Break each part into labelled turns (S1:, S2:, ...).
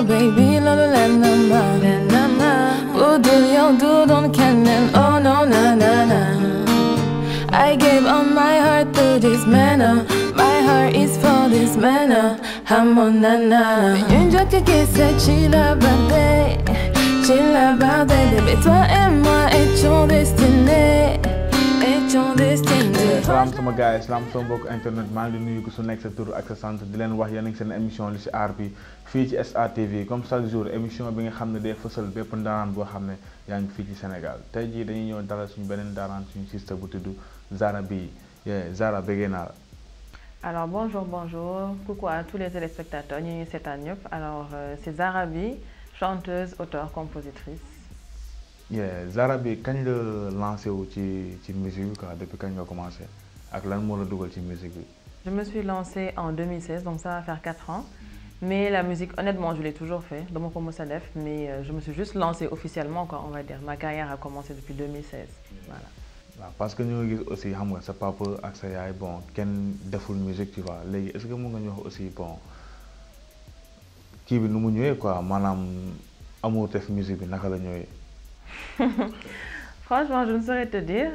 S1: Baby, lolo lenama, budul yo do don't kennen. Oh no, na na na. I gave all my heart to this man. My heart is for this man. Hamon na na. Une joie que c'est chill about baby. Toi et moi étions destinés.
S2: Salaam sama gars yi salaam sama mbokk internet maa ngi nuyu ko su nekk sa tur ak sa sant di leen wax yéen a ngi seen émission li ci art bi fii ci SATV comme chaque jour émission bi nga xam ne day fësal bépp ndaanaan boo xam ne yaa ngi fii ci Sénégal tey jii dañuy ñëw dalal suñu beneen ndaanaan suñu sister bu tudd Zara Bi Zara bëggee naa la.
S3: Alors bonjour, coucou à tous les téléspectateurs ñu ngi seetaan ñëpp alors c'est Zara Bi, chanteuse, auteure, compositrice.
S2: Zara Bi kañ la lancé wu ci musique bi quoi depuis kañ nga commencé ak lan moo la dugal ci musique bi.
S3: Je me suis lancée en 2016 donc ça va faire 4 ans mais la musique honnêtement je l'ai toujours fait dama ko mës a def mais je me suis juste lancée officiellement quoi on va dire ma carrière a commencé depuis 2016 voilà.
S2: waaw parce que ñoo gis aussi xam nga sa papa ak sa yaay bon kenn deful musique tu vois léegi est-ce que mën nga ñu wax aussi bon kii bi nu mu ñëwee quoi maanaam amour def musique bi naka la ñëwee.
S3: Franchement, je ne saurais te dire.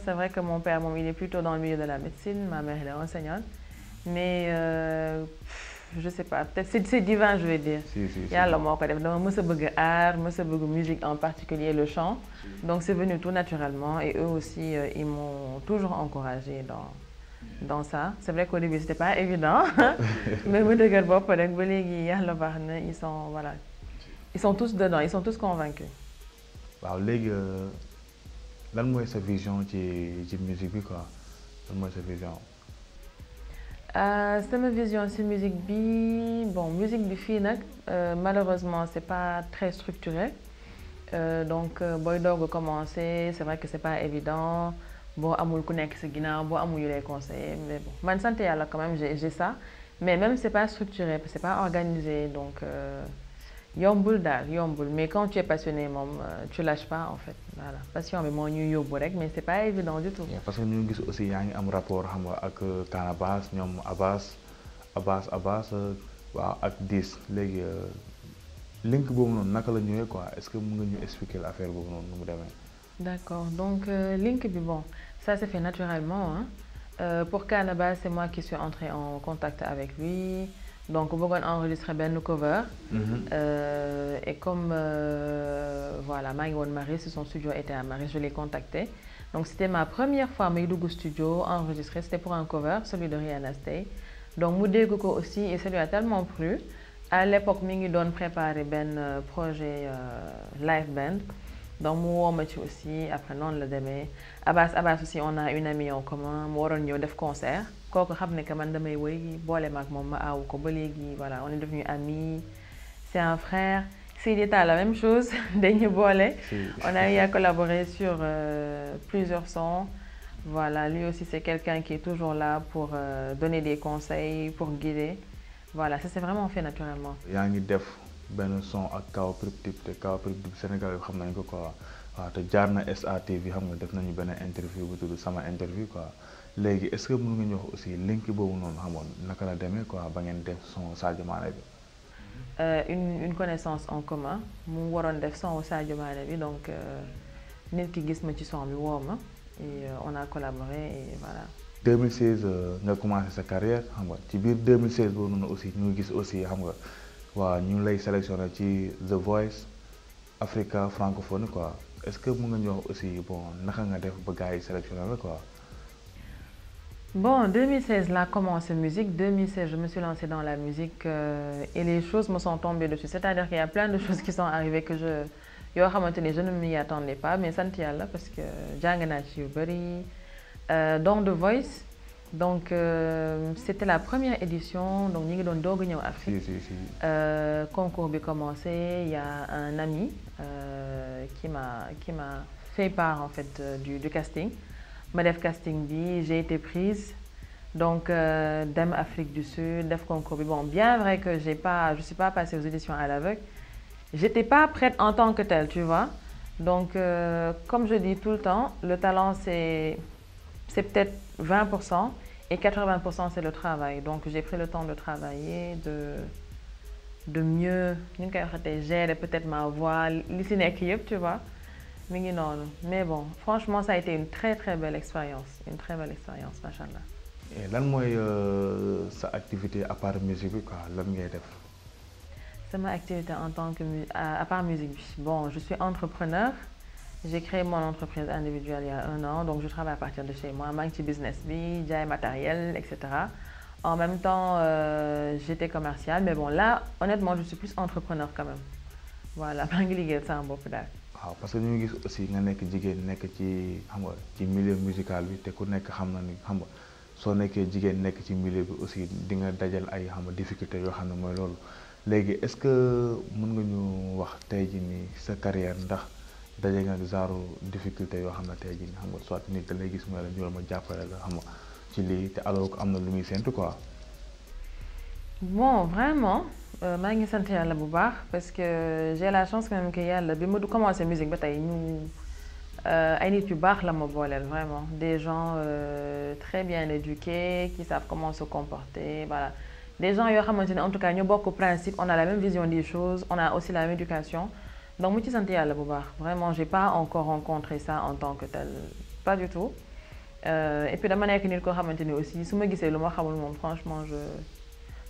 S3: C'est vrai que mon père, il est plutôt dans le milieu de la médecine. Ma mère, elle est enseignante. Mais je sais pas, peut-être c'est divin, je vais dire. Yàlla moo ko def dama mës a bëgg art, mës a bëgg musique en particulier le chant. Donc c'est venu tout naturellement et eux aussi ils m'ont toujours encouragée dans ça. C'est vrai qu'au début c'était pas évident. Mais mu dëgër bopp rek ba léegi yàlla baax na ils sont tous dedans, ils sont tous convaincus.
S2: waaw léegi lan mooy sa vision ci musique bi quoi lan mooy sa vision.
S3: sama vision ci musique bi bon musique bi fii nag malheureusement c'est pas très structuré donc booy doog a commencer c'est vrai que c'est pas évident boo amul ku nekk sa ginnaaw boo amul yu lay conseiller mais bon man sant yàlla quand même j'ai ça mais même c'est pas structuré c'est pas organisé donc. yombul mais quand tu es passionné moom tu lâches pas en fait voilà passion bi moo ñuy yóbbu rek mais c'est pas évident du tout.
S2: parce que ñu gis aussi yaa ngi am rapport xam nga ak Canabasse ñoom Abbas waaw ak Dis léegi link boobu noonu naka la ñëwee quoi est-ce que mën nga ñu expliquer l'affaire boobu noonu nu mu demee.
S3: D'accord donc link bi bon ça s'est fait naturellement pour Canabasse c'est moi qui suis entrée en contact avec lui. Donc bëggoon enregistrer benn cover et comme voilà maa ngi woon Maris son studio était à Maris je l'ai contacté donc c'était ma première fois may dugg studio enregistrer c'était pour un cover celui de Rihanna Stay donc mu dégg ko aussi et ça lui a tellement plu à l'époque mi ngi doon préparer benn projet live band donc mu woo ma ci aussi après noonu la demee Abbas aussi on a une amie en commun mu waroon ñëw def concert kooku xam ne que man damay woy boole maag moom ma aawu ko ba léegi voilà on est devenus amis c'est un frère Sidi Tall la même chose dañu boole on a eu à collaborer sur plusieurs sons voilà lui aussi c'est quelqu'un qui est toujours là pour donner des conseils pour guider voilà ça s'est vraiment fait naturellement.
S2: yaa ngi def benn son ak Kaw Prip Tip te Kaw Prip Tip Sénégal yi xam nañu ko quoi waaw te jaar na SATV xam nga def nañu benn interview bu tudd sama interview quoi. léegi est-ce que mën nga ñu wax aussi link boobu noonu xamoon naka la demee quoi ba ngeen def son Sadio Mané bi.
S3: Une connaissance en commun mu waroon def son Sadio Mané bi donc nit ki gis ma ci son bi woo ma et on a collaboré et voilà.
S2: 2016 nga commencé sa carrière xam nga ci biir 2016 boobu noonu aussi ñu gis aussi xam nga waa ñu lay sélectionné ci The Voice Africa francophone quoi est-ce que mën nga ñu wax aussi bon naka nga def ba gars yi sélectionné la quoi.
S3: Bon, 2016, là, commencé musique. 2016, je me suis lancée dans la musique et les choses me sont tombées dessus. C'est-à-dire qu'il y a plein de choses qui sont arrivées que je ne m'y attendais pas, mais sant yàlla parce que jàng naa ci yu bari. Dans The Voice, donc c'était la première édition, donc ñu ngi doon doog a ñëw Afrique. Concours bi commencé, il y a un ami qui m'a fait part en fait du casting. ma def casting bi j'ai été prise donc dem Afrique du Sud def concours bi bon bien vrai que je suis pas passée aux éditions à l'aveugle j'étais pas prête en tant que telle tu vois Donc, comme je dis tout le temps, le talent, c'est peut-être 20% et 80% c'est le travail. Donc, j'ai pris le temps de travailler, de mieux gérer peut-être ma voix, tu vois. Mais bon, franchement, ça a été une très très belle expérience. Une très belle expérience, machallah.
S2: Et lan mooy sa activité à part musique bi quoi lan ngay def.
S3: C'est ma activité en tant que à part musique. Bon, je suis entrepreneur. J'ai créé mon entreprise individuelle il y a 1 an, donc je travaille à partir de chez moi. J'ai un petit business, j'ai matériel, etc. En même temps, j'étais commerciale, mais bon, là, honnêtement, je suis plus entrepreneur quand même. Voilà, c'est un beau peu.
S2: Parce que ñu gis aussi nga nekk jigéen nekk ci xam nga ci milieu musical bi te ku nekk xam na ni xam nga soo nekkee jigéen nekk ci milieu bi aussi di nga dajal ay xam nga difficulté yoo xam ne mooy loolu léegi est-ce que mën nga ñu wax tey jii nii sa carrière ndax daje nga genre difficulté yoo xam ne tey jii nii xam nga soit nit da lay gis mooy la ñu ma jàppale la xam nga ci lii te alors que am na lu muy séntu quoi.
S3: Bon, vraiment, je suis sant Yàlla bu baax parce que j'ai la chance quand même que Yàlla bi ma commencé la musique ba tey ñu ay nit yu baax la ma booleel vraiment des gens très bien éduqués qui savent comment se comporter voilà des gens yoo xamante ne en tout cas ñu bokk principe on a la même vision des choses on a aussi la même éducation donc mu ci sant Yàlla bu baax vraiment j'ai pas encore rencontré ça en tant que tel pas du tout et puis dama nekk nit koo xamante ni aussi su ma gisee lu ma xamul moom franchement je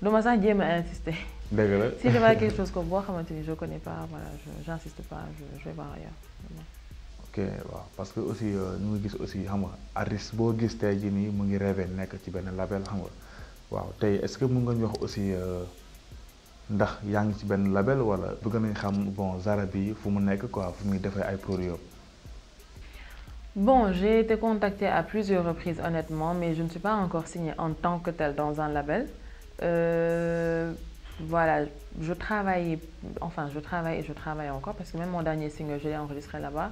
S3: ne sax jéem a insister.
S2: Dëgg la
S3: si je vois quelque chose que boo xamante ni je connais pas voilà j'insiste pas je vais voir ailleurs.
S2: Ok waaw parce que aussi ñu ngi gis aussi xam nga artiste boo gis tey jii nii mu ngi rêvé nekk ci benn label xam nga waaw tey est-ce que mën nga ñu wax aussi ndax yaa ngi ci benn label wala bëgg nañ xam bon Zara bi fu mu nekk quoi fu muy defee ay produits.
S3: Bon, j'ai été contactée à plusieurs reprises honnêtement mais je ne suis pas encore signée en tant que telle dans un label. Voilà, je travaille et je travaille encore parce que même mon dernier single, je l'ai enregistré là-bas.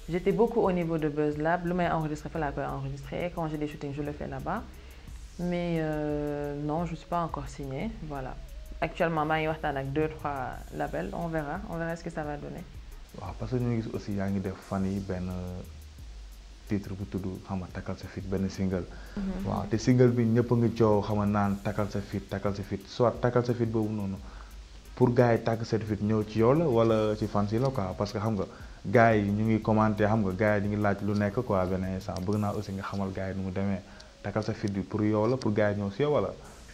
S3: J'étais beaucoup au niveau de Buzz Lab. Le m'a enregistré, il fallait enregistrer. Quand j'ai des shootings, je le fais là-bas. Mais non, je ne suis pas encore signée. Voilà. Actuellement, je suis avec 2-3 labels. On verra ce que ça va donner.
S2: Parce que nous aussi, il y a des fans titre bu tudd xam nga takkal sa fit benn single. waaw te single bi ñëpp a ngi coow xam nga naan takkal sa fit soit takkal sa fit boobu noonu pour gars yi tàkk sa fit ñëw ci yow la wala ci fans yi la quoi parce que xam nga gars yi ñu ngi commenté xam nga gars yi ñu ngi laaj lu nekk quoi benn instant bëgg naa aussi nga xamal gars yi nu mu demee takkal sa fit bi pour yow la pour gars yi ñëw si yow wala.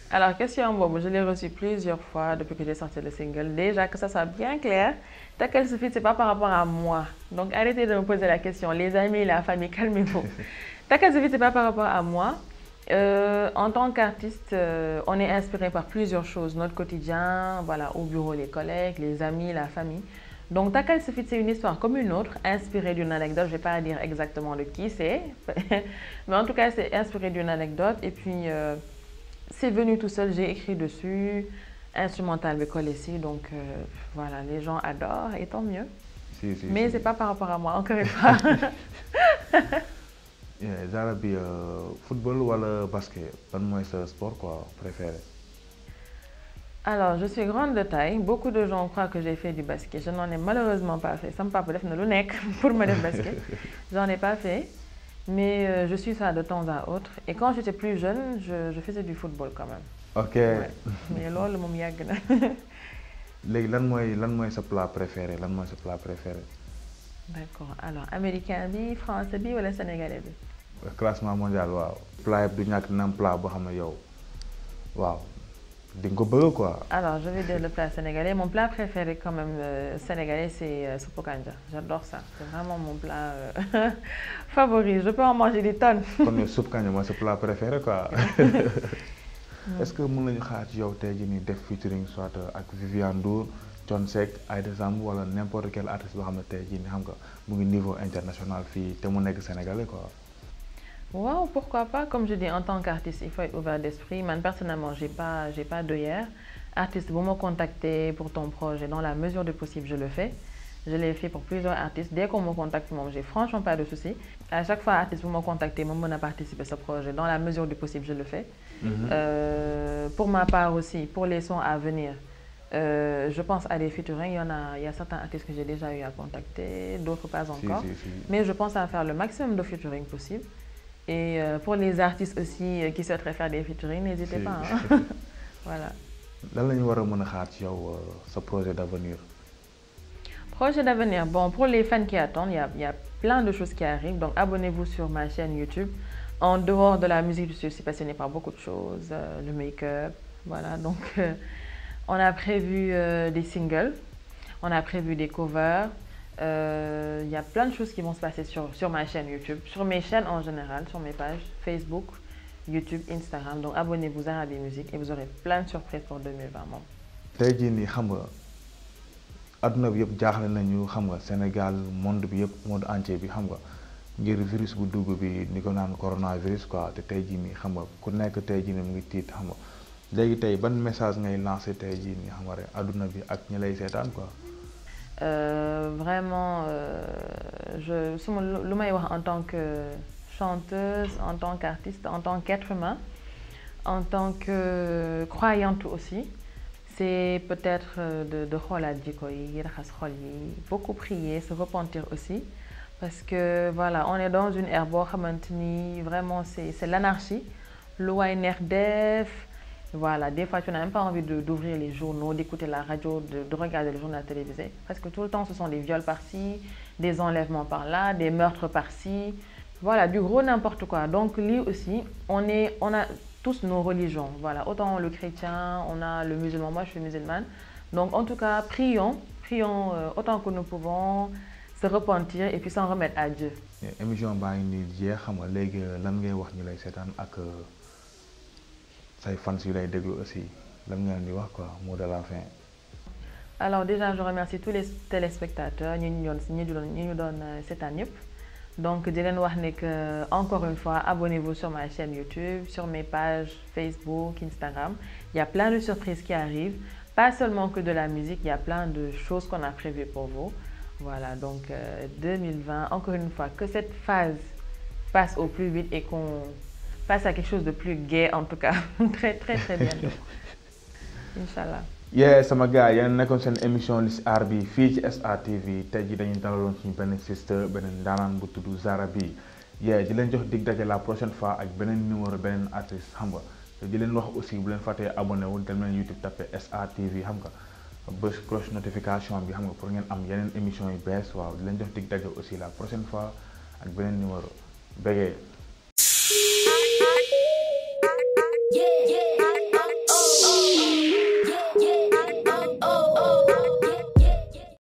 S3: Alors, question bobo, je l'ai reçu plusieurs fois depuis que j'ai sorti le single. Déjà que ça soit bien clair, takkal sa fit, c'est pas par rapport à moi. Donc arrêtez de me poser la question. Les amis, la famille, calmez-vous. Takkal sa fit, c'est pas par rapport à moi. En tant qu'artiste, on est inspiré par plusieurs choses. Notre quotidien, voilà, au bureau, les collègues, les amis, la famille. Donc takkal sa fit, c'est une histoire comme une autre, inspirée d'une anecdote. Je vais pas dire exactement de qui c'est, mais en tout cas, c'est inspiré d'une anecdote. Et puis c'est venu tout seul, j'ai écrit dessus, instrumental collé ici, donc voilà, les gens adorent et tant mieux. Mais c'est pas par rapport à moi, encore une fois.
S2: Zara bi football ou basket, ban mooy sa sport quoi préféré?
S3: Alors, je suis grande de taille. Beaucoup de gens croient que j'ai fait du basket. Je n'en ai malheureusement pas fait. Ça me papa def na lu nekk pour me def basket. J'en ai pas fait. Mais je suis ça de temps à autre. Et quand j'étais plus jeune, je faisais du football quand même.
S2: Ok.
S3: Ouais. Mais là, le moment yàgg na.
S2: Léegi lan mooy sa plat préféré lan mooy sa plat préféré?
S3: D'accord. Alors, américain bi, français bi wala sénégalais bi?
S2: Classement mondial waaw. Plat du ñàkk na am plat boo xam ne yow waaw di nga ko bëgg quoi.
S3: Alors, je vais dire le plat sénégalais. Mon plat préféré quand même sénégalais, c'est suppu kanja. J'adore ça. C'est vraiment mon plat favori. Je peux en manger des tonnes.
S2: Kon yow suppu kanja mooy sa plat préféré quoi. Est-ce que mën nañu xaar ci yow tey jii nii def featuring soit ak Viviane Ndour, Thione Seck, Aïda Samb wala n'importe quel artiste boo xam ne tey jii nii xam nga mu ngi niveau international fii te mu nekk sénégalais quoi.
S3: Wow, pourquoi pas? Comme je dis, en tant qu'artiste, il faut être ouvert d'esprit. Moi, personnellement, j'ai pas d'œillère. Artiste, vous me contactez pour ton projet, dans la mesure du possible, je le fais. Je l'ai fait pour plusieurs artistes. Dès qu'on me contacte, j'ai franchement pas de soucis. À chaque fois, artiste, vous me contactez, moi, je participe à ce projet. Dans la mesure du possible, je le fais. Pour ma part aussi, pour les sons à venir, Je pense à des featuring, il y a certains artistes que j'ai déjà eu à contacter, d'autres pas encore.
S2: Si.
S3: Mais je pense à faire le maximum de featuring possible. Et pour les artistes aussi qui souhaiteraient faire des featuring, n'hésitez pas. Hein. Voilà.
S2: Lan lañu war a mën a xaar ci yow sa projet d'avenir?
S3: Projet d'avenir, bon, pour les fans qui attendent, il y a plein de choses qui arrivent. Donc abonnez-vous sur ma chaîne YouTube. En dehors de la musique, je suis aussi passionnée par beaucoup de choses, le make-up, voilà. Donc on a prévu des singles, on a prévu des covers. Il y a plein de choses qui vont se passer sur ma chaîne YouTube, sur mes chaînes en général, sur mes pages Facebook, YouTube, Instagram. Donc abonnez-vous à Zara By Music et vous aurez plein de surprises pour 2020 moom.
S2: Tey jii nii xam nga adduna bi yëpp jaaxle nañu xam nga Sénégal monde bi yëpp monde entier bi xam nga ngir virus bu dugg bi ni ko naan coronavirus quoi te tey jii nii xam nga ku nekk tey jii nii mu ngi tiit xam nga léegi tey ban message ngay lancé tey jii nii xam nga rek adduna bi ak ñi lay seetaan quoi.
S3: Vraiment, lu may wax en tant que chanteuse, en tant qu'artiste, en tant qu'être humain, en tant que croyante aussi, c'est peut-être de xoolaat jikko yi, raxas xol yi, beaucoup prier, se repentir aussi, parce que voilà, on est dans une ère boo xamante ni vraiment c'est l'anarchie, lu waay neex def. Voilà, des fois tu n'as même pas envie d'ouvrir les journaux, d'écouter la radio, de regarder le journal télévisé. Parce que tout le temps, ce sont des viols par-ci, des enlèvements par-là, des meurtres par-ci. Voilà, du gros n'importe quoi. Donc, lui aussi, on a tous nos religions. Voilà, autant le chrétien, on a le musulman. Moi, je suis musulmane. Donc, en tout cas, prions autant que nous pouvons, se repentir et puis s'en remettre à Dieu.
S2: Émission baa ngi nii jeex xam nga léegi lan ngay wax ñu lay seetaan ak say fans yu lay déglu aussi lan nga leen di wax quoi mot de la fin.
S3: Alors déjà je remercie tous les téléspectateurs ñi ñu doon seetaan ñëpp. Donc di leen wax ne que encore une fois abonnez-vous sur ma chaîne YouTube, sur mes pages Facebook, Instagram. Il y a plein de surprises qui arrivent, pas seulement que de la musique, il y a plein de choses qu'on a prévues pour vous. Voilà, donc 2020, encore une fois, que cette phase passe au plus vite et qu'on passe à quelque chose de plus gai en tout cas très bientôt Inch'Allah.
S2: Yeah sama gars yéen nekkoon seen émission li si aar bi fii ci SATV tey jii dañuy dalaloon suñu benn sister beneen ndaanaan bu tudd Zara By. Yeah di leen jox dig daje la prochaine fois ak beneen numéro beneen artiste xam nga te di leen wax aussi bu leen fàttee abonné wu dem leen YouTube tapé SATV xam nga bës cloche notification bi xam nga pour ngeen am yeneen émission yu bees waaw di leen jox dig daje aussi la prochaine fois ak beneen numéro bégee. Yeah.